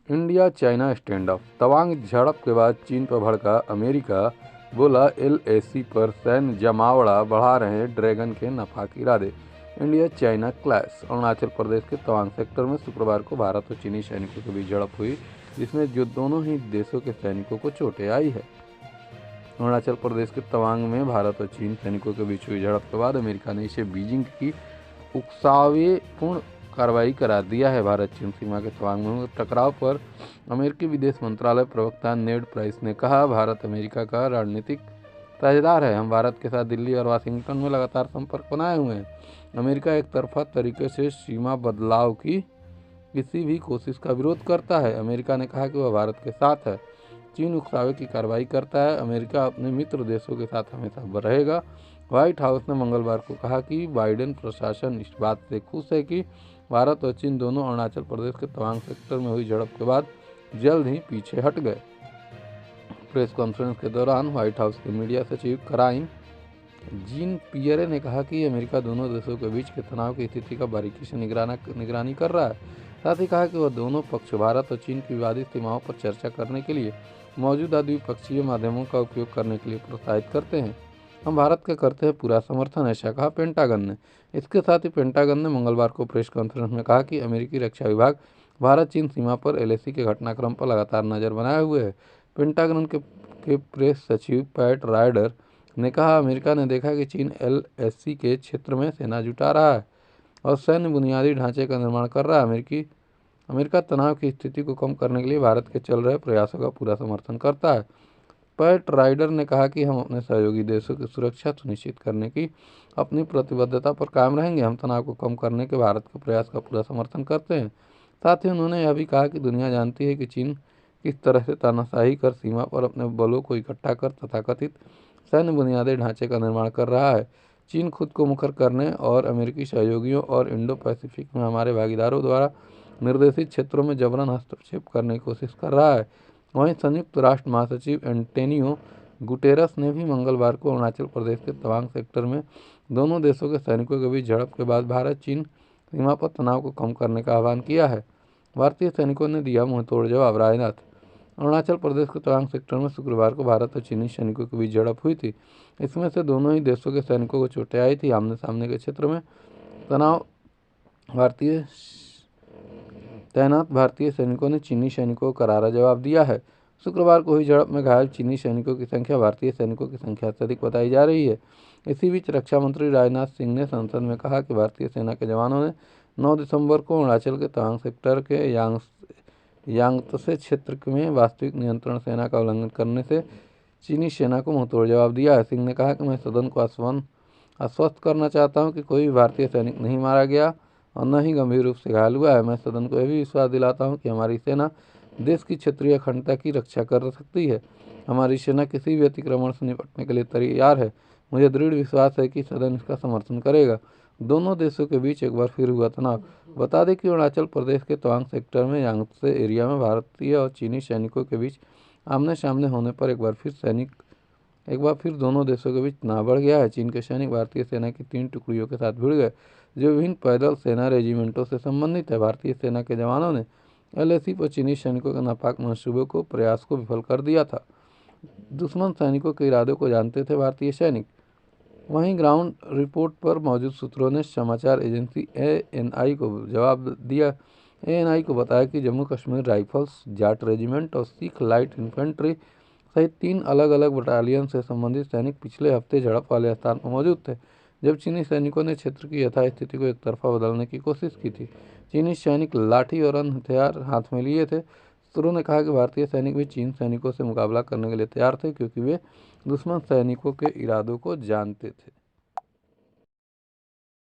India China stand of. Tawang झड़प के बाद चीन पर भड़का अमेरिका, बोला एलएसी पर सैन्य जमावड़ा बढ़ा रहे ड्रैगन के नापाक इरादे। India China clash. Arunachal Pradesh के तवांग सेक्टर में शुक्रवार को भारत और चीनी सैनिकों के बीच झड़प हुई, जिसमें जो दोनों ही देशों के सैनिकों को चोटें आई है। अरुणाचल प्रदेश के तवांग में भारत और चीन सैनिकों के बीच हुई झड़प के बाद अमेरिका ने इसे बीजिंग की उकसावेपूर्ण कार्रवाई करार दिया है। भारत चीन सीमा के तवांग में टकराव पर अमेरिकी विदेश मंत्रालय प्रवक्ता नेड प्राइस ने कहा, भारत अमेरिका का रणनीतिक साझेदार है। हम भारत के साथ दिल्ली और वाशिंगटन में लगातार संपर्क बनाए हुए हैं। अमेरिका एक तरफा तरीके से सीमा बदलाव की किसी भी कोशिश का विरोध करता है। अमेरिका ने कहा कि वह भारत के साथ है। चीन उकसावे की कार्रवाई करता है। अमेरिका अपने मित्र देशों के साथ हमेशा रहेगा। व्हाइट हाउस ने मंगलवार को कहा कि बाइडेन प्रशासन इस बात से खुश है कि भारत और चीन दोनों अरुणाचल प्रदेश के तवांग सेक्टर में हुई झड़प के बाद जल्द ही पीछे हट गए। प्रेस कॉन्फ्रेंस के दौरान व्हाइट हाउस के मीडिया सचिव कराइन जीन पियरे ने कहा कि अमेरिका दोनों देशों के बीच के तनाव की स्थिति का बारीकी से निगरानी कर रहा है। साथ ही कहा कि वह दोनों पक्ष भारत और चीन की विवादित सीमाओं पर चर्चा करने के लिए मौजूदा द्विपक्षीय माध्यमों का उपयोग करने के लिए प्रोत्साहित करते हैं। हम भारत का करते हैं पूरा समर्थन, ऐसा कहा पेंटागन ने। इसके साथ ही पेंटागन ने मंगलवार को प्रेस कॉन्फ्रेंस में कहा कि अमेरिकी रक्षा विभाग भारत चीन सीमा पर एलएसी के घटनाक्रम पर लगातार नजर बनाए हुए है। पेंटागन के प्रेस सचिव पैट राइडर ने कहा, अमेरिका ने देखा कि चीन एलएसी के क्षेत्र में सेना जुटा रहा है और सैन्य बुनियादी ढांचे का निर्माण कर रहा है। अमेरिका तनाव की स्थिति को कम करने के लिए भारत के चल रहे प्रयासों का पूरा समर्थन करता है। पैट राइडर ने कहा कि हम अपने सहयोगी देशों की सुरक्षा सुनिश्चित करने की अपनी प्रतिबद्धता पर कायम रहेंगे। हम तनाव को कम करने के भारत के प्रयास का पूरा समर्थन करते हैं। साथ ही उन्होंने यह भी कहा कि दुनिया जानती है कि चीन किस तरह से तानाशाही कर सीमा पर अपने बलों को इकट्ठा कर तथाकथित सैन्य बुनियादी ढांचे का निर्माण कर रहा है। चीन खुद को मुखर करने और अमेरिकी सहयोगियों और इंडो पैसिफिक में हमारे भागीदारों द्वारा निर्देशित क्षेत्रों में जबरन हस्तक्षेप करने की कोशिश कर रहा है। वहीं संयुक्त राष्ट्र महासचिव एंटोनियो गुटेरस ने भी मंगलवार को अरुणाचल प्रदेश के तवांग सेक्टर में दोनों देशों के सैनिकों के बीच झड़प के बाद भारत चीन सीमा पर तनाव को कम करने का आह्वान किया है। भारतीय सैनिकों ने दिया मुंहतोड़ जवाब। राजनाथ। अरुणाचल प्रदेश के तवांग सेक्टर में शुक्रवार को भारत और चीनी सैनिकों के बीच झड़प हुई थी। इसमें से दोनों ही देशों के सैनिकों को चोटें आई थी। आमने सामने के क्षेत्र में तैनात भारतीय सैनिकों ने चीनी सैनिकों को करारा जवाब दिया है। शुक्रवार को हुई झड़प में घायल चीनी सैनिकों की संख्या भारतीय सैनिकों की संख्या से अधिक बताई जा रही है। इसी बीच रक्षा मंत्री राजनाथ सिंह ने संसद में कहा कि भारतीय सेना के जवानों ने 9 दिसंबर को अरुणाचल के तवांग सेक्टर के यांगत्से क्षेत्र में वास्तविक नियंत्रण सेना का उल्लंघन करने से चीनी सेना को मुंहतोड़ जवाब दिया है। सिंह ने कहा कि मैं सदन को आश्वस्त करना चाहता हूं कि कोई भी भारतीय सैनिक नहीं मारा गया और न ही गंभीर रूप से घायल हुआ है। मैं सदन को यह भी विश्वास दिलाता हूं कि हमारी सेना देश की क्षेत्रीय अखंडता की रक्षा कर सकती है। हमारी सेना किसी भी अतिक्रमण से निपटने के लिए तैयार है। मुझे दृढ़ विश्वास है कि सदन इसका समर्थन करेगा। दोनों देशों के बीच एक बार फिर हुआ तनाव। बता दें कि अरुणाचल प्रदेश के तवांग सेक्टर में यांगत्से एरिया में भारतीय और चीनी सैनिकों के बीच आमने सामने होने पर एक बार फिर दोनों देशों के बीच तनाव बढ़ गया है। चीन के सैनिक भारतीय सेना की 3 टुकड़ियों के साथ भिड़ गए, जो विभिन्न पैदल सेना रेजिमेंटों से संबंधित है। भारतीय सेना के जवानों ने एलएसी पर चीनी सैनिकों के नापाक मंसूबे को प्रयास को विफल कर दिया था। दुश्मन सैनिकों के इरादों को जानते थे भारतीय सैनिक। वहीं ग्राउंड रिपोर्ट पर मौजूद सूत्रों ने समाचार एजेंसी एएनआई को बताया कि जम्मू कश्मीर राइफल्स, जाट रेजिमेंट और सिख लाइट इन्फेंट्री सहित 3 अलग अलग बटालियन से संबंधित सैनिक पिछले हफ्ते झड़प वाले स्थान पर मौजूद थे, जब चीनी सैनिकों ने क्षेत्र की यथास्थिति को एक तरफा बदलने की कोशिश की थी। चीनी सैनिक लाठी और अन्य हथियार हाथ में लिए थे। सूत्रों ने कहा कि भारतीय सैनिक भी चीन सैनिकों से मुकाबला करने के लिए तैयार थे, क्योंकि वे दुश्मन सैनिकों के इरादों को जानते थे।